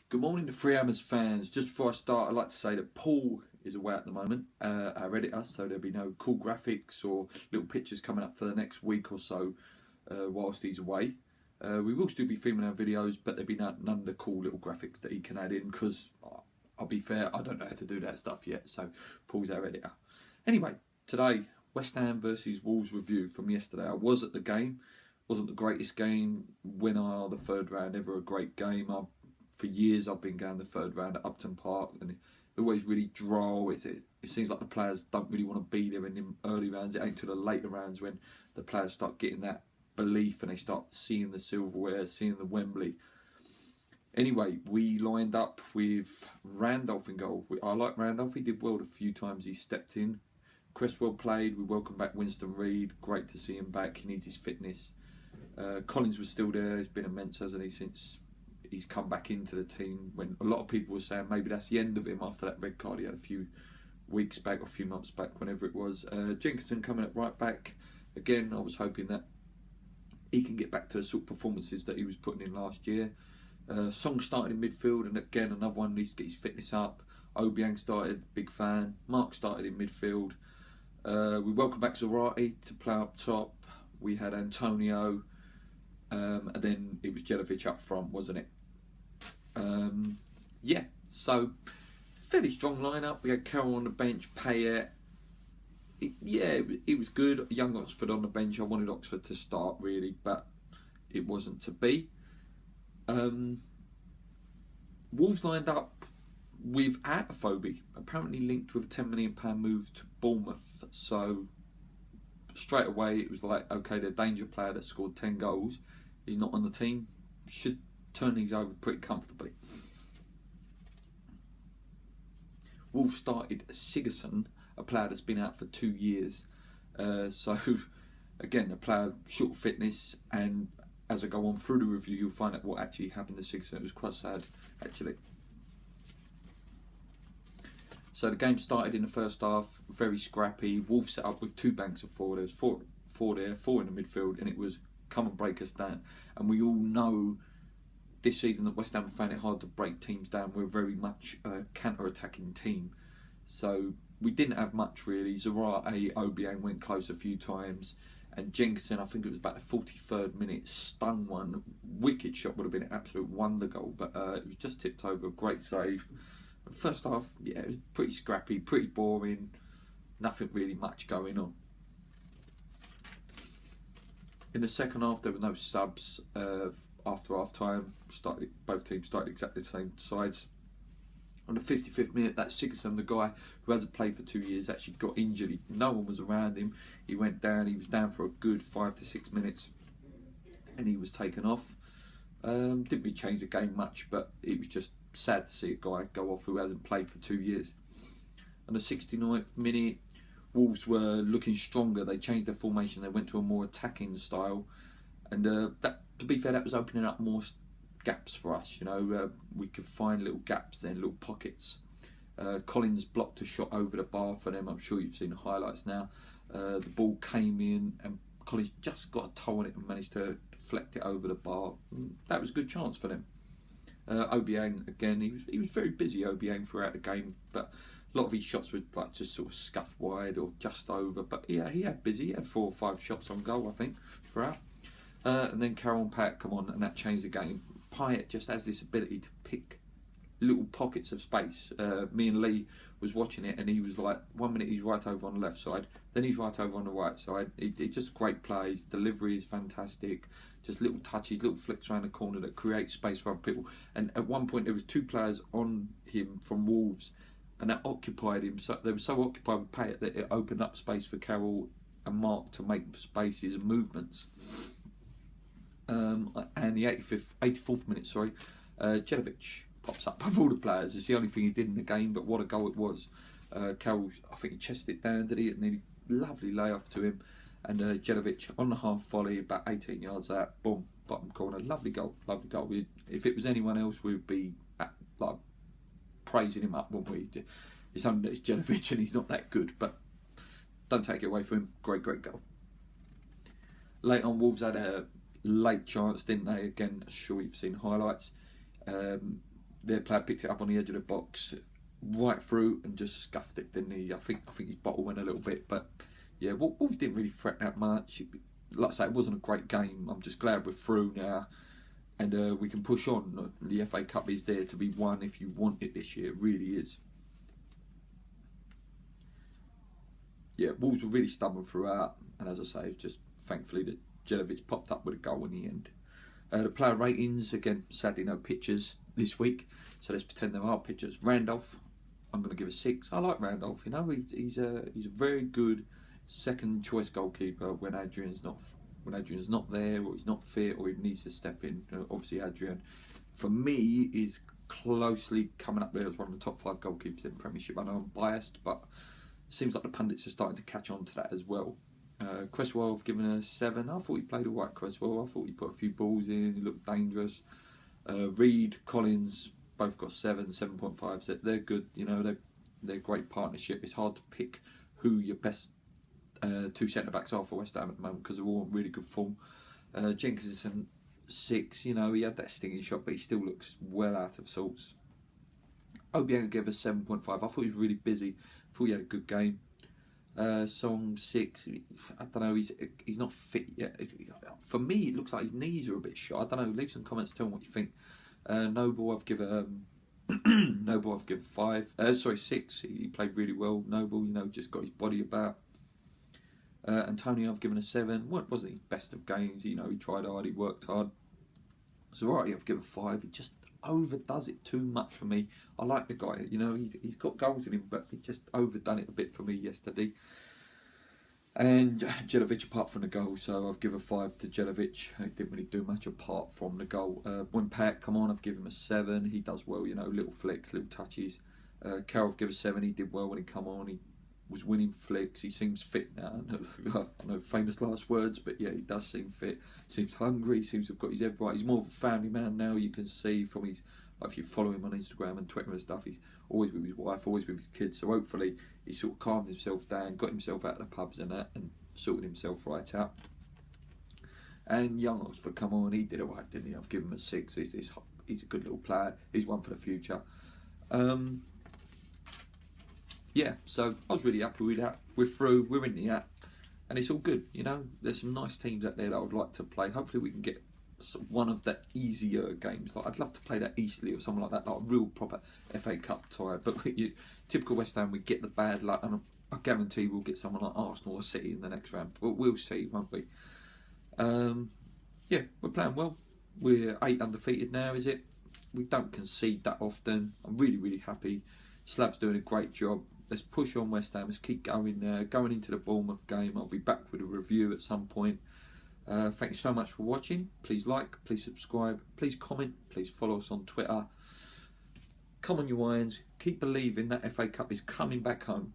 Good morning to Free Hammers fans. Just before I start, I'd like to say that Paul is away at the moment, our editor, so there'll be no cool graphics or little pictures coming up for the next week or so whilst he's away. We will still be filming our videos, but there'll be none of the cool little graphics that he can add in because, I'll be fair, I don't know how to do that stuff yet, so Paul's our editor. Anyway, today, West Ham versus Wolves review from yesterday. I was at the game. Wasn't the greatest game. Winner the third round, ever a great game. For years I've been going the third round at Upton Park, and it's always really droll. It seems like the players don't really want to be there in the early rounds. It ain't till the later rounds when the players start getting that belief and they start seeing the silverware, seeing the Wembley. Anyway, we lined up with Randolph in goal. I like Randolph. He did well the few times he stepped in. Cresswell played. We welcome back Winston Reid. Great to see him back. He needs his fitness. Collins was still there. He's been immense, hasn't he, since he's come back into the team, when a lot of people were saying maybe that's the end of him after that red card he had a few weeks back or a few months back, whenever it was. Jenkinson coming at right back. Again, I was hoping that he can get back to the sort of performances that he was putting in last year. Song started in midfield, and again another one needs to get his fitness up. Obiang started, big fan. Mark started in midfield. We welcome back Zarate to play up top. We had Antonio, and then it was Jelavic up front, wasn't it? Yeah, so fairly strong lineup. We had Carroll on the bench, Payet. It was good. Young Oxford on the bench. I wanted Oxford to start really, but it wasn't to be. Wolves lined up with Atafobi, apparently linked with a £10 million move to Bournemouth. So straight away it was like, okay, the danger player that scored 10 goals is not on the team. Should turn these over pretty comfortably. Wolves started Sigurdsson, a player that's been out for 2 years. So again, a player short fitness, and as I go on through the review, you'll find out what actually happened to Sigurdsson. It was quite sad, actually. So the game started in the first half, very scrappy. Wolves set up with two banks of four. There was four there, four in the midfield, and it was come and break us down. And we all know this season that West Ham found it hard to break teams down. We're very much a counter-attacking team. So we didn't have much really. Zarate, Obiang went close a few times. And Jenkinson, I think it was about the 43rd minute, stung one. Wicked shot, would have been an absolute wonder goal. But it was just tipped over, great save. First half, yeah, it was pretty scrappy, pretty boring. Nothing really much going on. In the second half, there were no subs. After half time, both teams started exactly the same sides. On the 55th minute, that Sigurdsson, the guy who hasn't played for 2 years, actually got injured. No one was around him. He went down. He was down for a good 5 to 6 minutes, and he was taken off. Didn't really change the game much, but it was just sad to see a guy go off who hasn't played for 2 years. On the 69th minute, Wolves were looking stronger. They changed their formation. They went to a more attacking style, and that, to be fair, that was opening up more gaps for us. You know, we could find little gaps there, little pockets. Collins blocked a shot over the bar for them. I'm sure you've seen the highlights now. The ball came in, and Collins just got a toe on it and managed to deflect it over the bar. That was a good chance for them. Obiang again, he was very busy, Obiang, throughout the game, but a lot of his shots were like just sort of scuffed wide or just over. But yeah, he had 4 or 5 shots on goal, I think, throughout. And then Carroll and Payet come on, and that changed the game. Payet just has this ability to pick little pockets of space. Me and Lee was watching it, and he was like, 1 minute he's right over on the left side, then he's right over on the right side. It's just great plays. Delivery is fantastic. Just little touches, little flicks around the corner that create space for other people. And at one point there was 2 players on him from Wolves, and that occupied him. So they were so occupied with Payet that it opened up space for Carroll and Mark to make spaces and movements. And the 84th minute, Jelavic pops up of all the players. It's the only thing he did in the game, but what a goal it was. Carroll, I think he chested it down, did he? And then lovely layoff to him. And Jelavic on the half volley, about 18 yards out, boom, bottom corner. Lovely goal, lovely goal. If it was anyone else, we'd be like praising him up, wouldn't we? It's only that it's Jelavic and he's not that good, but don't take it away from him. Great goal. Late on, Wolves had a late chance, didn't they? Again, sure you've seen highlights. their player picked it up on the edge of the box, right through, and just scuffed it, didn't he? I think his bottle went a little bit, but yeah, Wolves didn't really threat that much. Like I say, it wasn't a great game. I'm just glad we're through now, and we can push on. The FA Cup is there to be won if you want it this year. It really is. Yeah, Wolves were really stubborn throughout, and as I say, it's just thankfully that Jelavic popped up with a goal in the end. The player ratings, again, sadly no pictures this week, so let's pretend there are pictures. Randolph, I'm going to give a 6. I like Randolph, you know, he's a very good second choice goalkeeper when Adrian's not there, or he's not fit, or he needs to step in. Obviously Adrian, for me, is closely coming up there as one of the top 5 goalkeepers in the Premiership. I know I'm biased, but it seems like the pundits are starting to catch on to that as well. Cresswell, I've given a 7. I thought he played alright, Cresswell. I thought he put a few balls in, he looked dangerous. Reed, Collins, both got 7.5. So they're good, you know, they're a great partnership. It's hard to pick who your best 2 centre-backs are for West Ham at the moment because they're all in really good form. Jenkins is a 6, you know, he had that stinging shot, but he still looks well out of sorts. Obiang gave a 7.5. I thought he was really busy. I thought he had a good game. Song 6, I don't know, he's not fit yet. For me, it looks like his knees are a bit shot. I don't know, leave some comments, tell me what you think. Noble, I've given Noble, I've given 5. 6, he played really well. Noble, you know, just got his body about. Antonio, I've given a 7. Well, it wasn't his best of games, you know, he tried hard, he worked hard. Zarate, I've given 5. He just overdoes it too much for me. I like the guy, you know, he's got goals in him, but he just overdone it a bit for me yesterday. And Jelavic, apart from the goal, so I've given a 5 to Jelavic. He didn't really do much apart from the goal. When Pat come on, I've given him a 7. He does well, you know, little flicks, little touches. Carroll, I've given a 7. He did well when he come on. He was winning flicks. He seems fit now. I know famous last words, but yeah, he does seem fit. Seems hungry. He seems to have got his head right. He's more of a family man now. You can see from his, like, if you follow him on Instagram and Twitter and stuff, he's always with his wife, always with his kids. So hopefully he sort of calmed himself down, got himself out of the pubs and that, and sorted himself right out. And young Oxford, come on, he did alright, didn't he? I've given him a 6. He's a good little player. He's one for the future. Yeah, so I was really happy with that. We're through, we're in the app, and it's all good, you know. There's some nice teams out there that I would like to play. Hopefully we can get one of the easier games. Like, I'd love to play that Eastleigh or something like that, like a real proper FA Cup tie. But typical West Ham, we get the bad luck, and I guarantee we'll get someone like Arsenal or City in the next round. But we'll see, won't we? Yeah, we're playing well. We're 8 undefeated now, is it? We don't concede that often. I'm really, really happy. Slav's doing a great job. Let's push on West Ham. Let's keep going there. Going into the Bournemouth game, I'll be back with a review at some point. Thank you so much for watching. Please like, please subscribe, please comment, please follow us on Twitter. Come on, you Irons. Keep believing that FA Cup is coming back home.